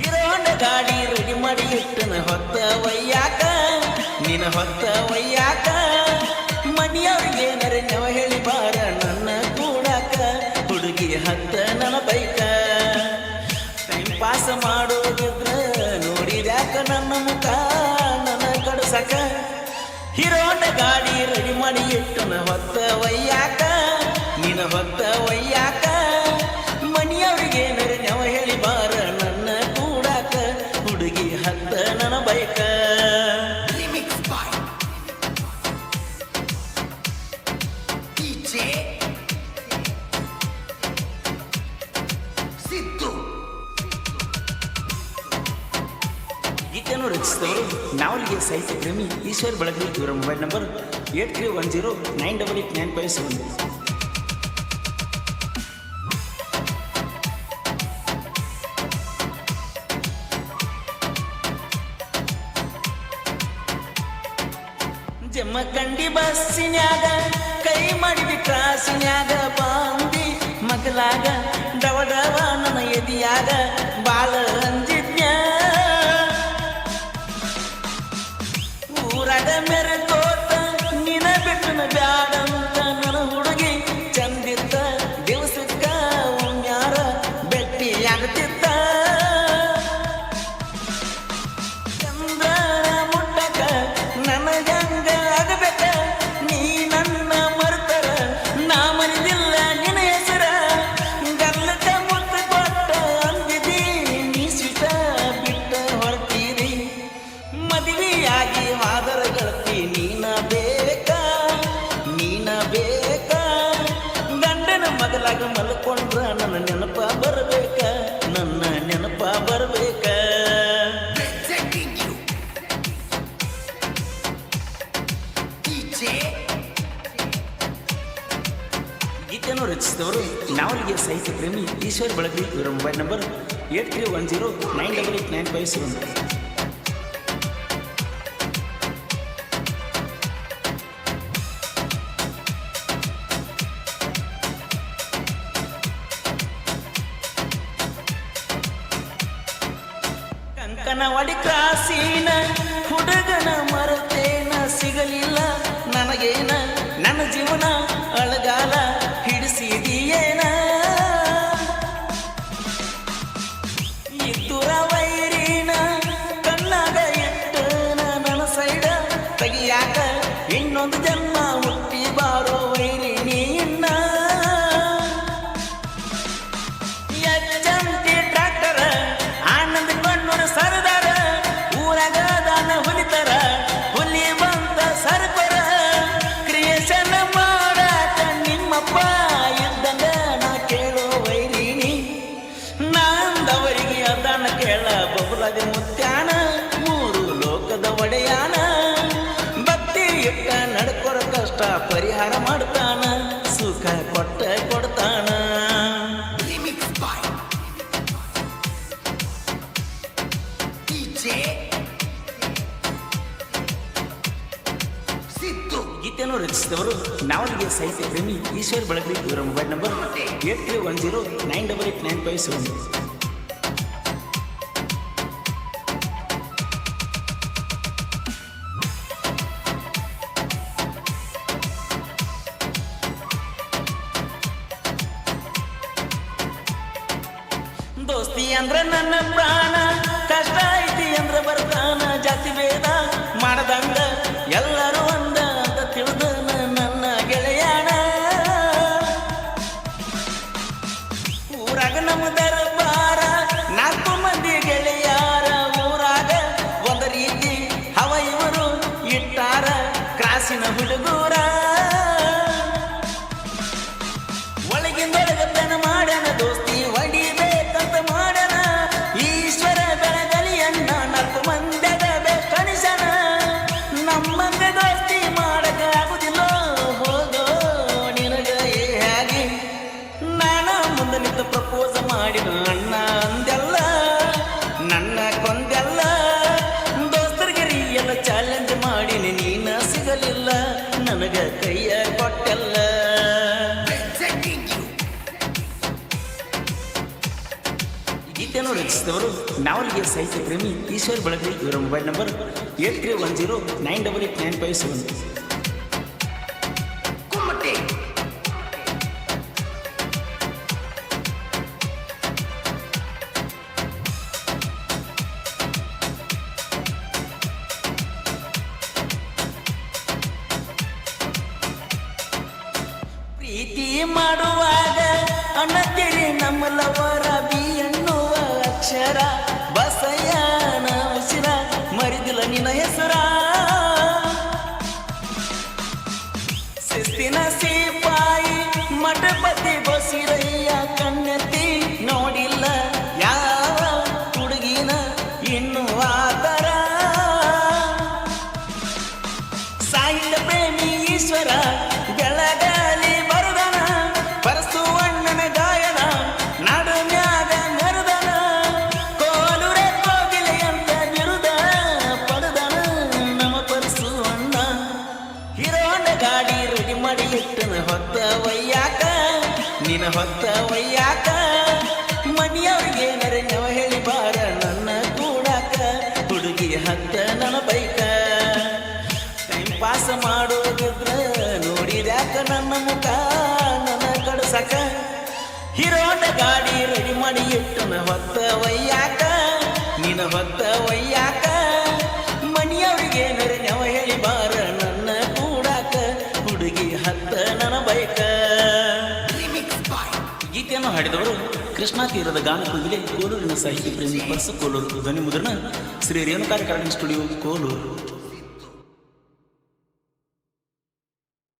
ಹಿರೋಂಡ ಗಾಡಿ ರೆಡಿ ಮಾಡಿ ಇಟ್ಟನ ಹೊತ್ತ ಒಯ್ಯಾಕ ನಿನ್ನ ಹೊತ್ತ ಒಯ್ಯಾಕ ಮನೆಯವ್ರಿಗೆ ನರೆನವ ಹೇಳಿ ಬಾರ ನನ್ನ ಕೂಡಾಕ ಹುಡುಗಿ ಹತ್ತ ನನ್ನ ಬೈಕ ಟೈಮ್ ಪಾಸ್ ಮಾಡೋದಿದ್ರ ನೋಡಿದ್ಯಾಕ ನನ್ನ ಮುಖ ನನ್ನ ಕಡಸಕ ಹಿರೋಂಡ ಗಾಡಿ ರೆಡಿ ಮಾಡಿ ಇಟ್ಟನ ಹೊತ್ತ ಒಯ್ಯಾಕ ನಿನ್ನ ಹೊತ್ತ ಒಯ್ಯಾಕ ಮನೆಯವ್ರಿಗೆ ನರೆನವ ಹೇಳಿ ಬಾರ ನನ್ನ ಕೂಡಾಕ ಹುಡುಗಿ ಹತ್ತ ನನ್ನ ಬೈಕ ಗೀತೆಯನ್ನು ರಚಿಸಿದವರು ನಾವಲಿಗೆ ಸಾಹಿತ್ಯ ಪ್ರೇಮಿ ಈಶ್ವರ್ ಬೆಳಗಲಿ. ಇವರ ಮೊಬೈಲ್ ನಂಬರ್ 8310988957. ಜಮಖಂಡಿ ಬಸ್ಸಿನ್ಯಾಗ ಕೈ ಮಾಡಿವಿ ಕ್ರಾಸಿನ್ಯಾಗ ಬಾಂದಿ ಮಗಲಾಗ ಡವಡವ ನನ್ನ ಎದಿಯಾಗ ಬಾಳ ಅಂಜಿದ್ನ್ಯ ಊರಾಗ ಮೆರಕೋತ ನಿನ ಬಿಟ್ಟನ ಬ್ಯಾಡಂತ ನನ್ನ ಹುಡುಗಿ ಚಂದಿತ್ತ ದಿವಸಕ್ಕ ಉಣ್ಯಾರ ಬೆಟ್ಟಿ ಆಗತಿತ್ತ ಚಂದ್ರ ಮುಟ್ಟಕ ನನಗಂಗ ಆಗಬೇಕ ನೀ ನನ್ನ ಮರ್ತರ ನಾ ಮರಿದಿಲ್ಲ ನಿನ್ನ ಹೆಸರ ಗಲ್ಲಕ ಮುತ್ತ ಕೊಟ್ಟ ಅಂದಿದಿ ನೀ ಸಿಟ ಬಿಟ್ಟ ಹೊರತೀರಿ ಮದುವೆಯಾಗಿ ಹಾದರ ಗೆಳತಿ ನೀನ ಬೇಕ ಗಂಡನ ಮಗಲಾಗ ಮಲ್ಕೊಂಡ್ರ ನನ್ನ ನೆನಪ ಬರಬೇಕ ನನ್ನ ನೆನಪ ಬರಬೇಕ ಗೀತೆಯನ್ನು ರಚಿಸಿದವರು ನಾವಲಿಗೆ ಸಾಹಿತ್ಯ ಪ್ರೇಮಿ ಈಶ್ವರ್ ಬೆಳಗಲಿ. ಇವರ ಮೊಬೈಲ್ ನಂಬರ್ 8310988957. ಕಂಕನವಾಡಿ ಕ್ರಾಸಿನ ಹುಡುಗನ ಮರತೇನ ಸಿಗಲಿಲ್ಲ ನನಗೇನ ನನ್ನ ಜೀವನ ಅಳಗಾಲ ಹಿಡಿಸಿದೀಯೇನ ಇದ್ದುರ ವೈರಿನ ಕಣ್ಣಾಗ ಇಟ್ಟನ ನನ್ನ ಸೈಡ ತೆಗಿಯಾಕ ಇನ್ನೊಂದು ಜನ್ಮ ಹುಟ್ಟಿ ಬಾರೋ ವೈರಿ ನೀನ್ನ ಎಚ್ಚಂತಿ ಟ್ರಾಕ್ಟರ ಆನಂದ ಕಣ್ಣೂರ ಸರದಾರ ಊರಾಗ ದಾನ ಹುಲಿತರ ಹುಲಿ ಬಂತ ಸರ್ಪರ ಕ್ರಿಯೇಷನ್ ಮಾಡಾಕ ನಿಮ್ಮಪ್ಪ ಇದ್ದಂಗ ನಾ ಕೇಳೋ ವೈರಿನಿ ನಾಂದವರಿಗೆ ಅದಾನ ಕೇಳ ಬಬುಲಾದಿ ಮುತ್ಯಾನ ಮೂರು ಲೋಕದ ಒಡೆಯಾನ ಭಕ್ತಿ ಇಟ್ಟ ನಡ್ಕೊರ ಕಷ್ಟ ಪರಿಹಾರ ಮಾಡ್ತಾನ ಸುಖ ಕೊಟ್ಟ ಕೊಡ್ತಾನ ಗೀತೆಯನ್ನು ರಚಿಸಿದವರು ನಾವಲಿಗೆ ಸಾಹಿತ್ಯ ಪ್ರೇಮಿ ಈಶ್ವರ್ ಬೆಳಗಲಿ. ಇವರ ಮೊಬೈಲ್ ನಂಬರ್ 8310988957. ದೋಸ್ತಿ ಅಂದ್ರ ನನ್ನ ಪ್ರಾಣ ಕಷ್ಟ ಐತಿ ಅಂದ್ರ ಬರ್ತಾನ ಜಾತಿ ಭೇದ ಮಾಡದಂಗ ಎಲ್ಲರೂ ಒಂದ ಅಂತ ತಿಳಿದ ನನ್ನ ಗೆಳೆಯಾನ ಊರಾಗ ನಮ್ಮ ದರಬಾರ 4 ಮಂದಿ ಗೆಳೆಯಾರ ಊರಾಗ ಒಂದ ರೀತಿ ಹವ ಇವರು ಇಟ್ಟಾರ ಕ್ರಾಸಿನ ಹುಡುಗೂರ ಒಳಗಿಂದೊಳಗತನ ಮಾಡ್ಯಾನ ದೋಸ್ತಿ ಹೊಡಿಬೇಕಂತ ಮಾಡ್ಯಾನ ಈಶ್ವರ ಬೆಳಗಲಿಯನ್ನ 4 ಮಂದ್ಯದ ಬೆಸ್ಟ್ ಅನಿಸನ ನಮ್ಮಂಗ ದೋಸ್ತಿ ಹೆಸರು ನಾವಲ್ಗೆ ಸಾಹಿತ್ಯ ಪ್ರೇಮಿ ಈಶ್ವರ್ ಬೆಳಗ್ರಿ. ಇವರ ಮೊಬೈಲ್ ನಂಬರ್ 8310988957. ಪ್ರೀತಿ ಮಾಡುವಾಗ ಅನ್ನತಿರಿ ನಮ್ಮಲವರ ಬಿ ಎನ್ನುವ ಅಕ್ಷರ ಬಸಯ್ಯನ ಉಸಿರ ಮರಿದಿಲ್ಲ ನಿನ್ನ ಹೆಸರ. ಶಿಸ್ತಿನ ಸಿಪಾಯಿ ಮಠಪತಿ ಬಸಿರಯ್ಯ ಕಣ್ಣೆತ್ತಿ ನೋಡಿಲ್ಲ ಯಾವ ಹುಡುಗಿನ ಇನ್ನು ಆತರ. ಸಾಹಿತ್ಯ ಪ್ರೇಮಿ ಈಶ್ವರ ಬೆಳಗಾಲಿ ಬರದನ ಪರಸುವಣ್ಣನ ಗಾಯನ ನಾಡು ಮ್ಯಾಗ ಮೆರದನ. ಕೋಲುರೆ ಕೋಗಿಲೆ ಅಂತ ಬಿರುದ ಪಡೆದನ ನಮ್ಮ ಪರಸುವಣ್ಣ. ಹಿರೋನ ಗಾಡಿ ರೆಡಿ ಮಾಡಿ ಇಟ್ಟನ ಹೊತ್ತ ಒಯ್ಯಾಕ ನಿನ್ನ ಹೊತ್ತ ಒಯ್ಯಾಕ. ಮನೆಯವ್ರಿಗೆ ನರೆನವ ಹೇಳಿ ಬಾರ ನನ್ನ ಕೂಡಾಕ ಹುಡುಗಿ ಹತ್ತ ನನ್ನ ಬೈಕ. ಟೈಮ್ ಪಾಸ್ ಮಾಡೋದಿದ್ರ ನೋಡಿದ್ಯಾಕ ನನ್ನ ಮುಖ ನನ್ನ ಕಡಸಕ. ಹಿರೋನ ಗಾಡಿ ರೆಡಿ ಮಾಡಿ ಇಟ್ಟನ ಹೊತ್ತ ಒಯ್ಯಾಕ ನಿನ್ನ ಹೊತ್ತ ಒಯ್ಯಾಕ. ಮನೆಯವ್ರಿಗೆ ನರೆನವ ಹೇಳಿ ಬಾರ ನನ್ನ ಕೂಡಾಕ ಹುಡುಗಿ ಹತ್ತ ನನ್ನ ಬೈಕ. ಗೀತೆಯನ್ನು ಹಾಡಿದವರು ಕೃಷ್ಣಾ ತೀರದ ಗಾನ ಕೋಗಿಲೆ ಕೋಲೂರಿನ ಸಾಹಿತ್ಯ ಪ್ರೇಮಿ ಪರಸು ಕೋಲೂರು. ಧ್ವನಿ ಮುದ್ರಣ ಶ್ರೀ ರೇಣುಕಾರ್ಯ ಸ್ಟುಡಿಯೋ ಕೋಲೂರು.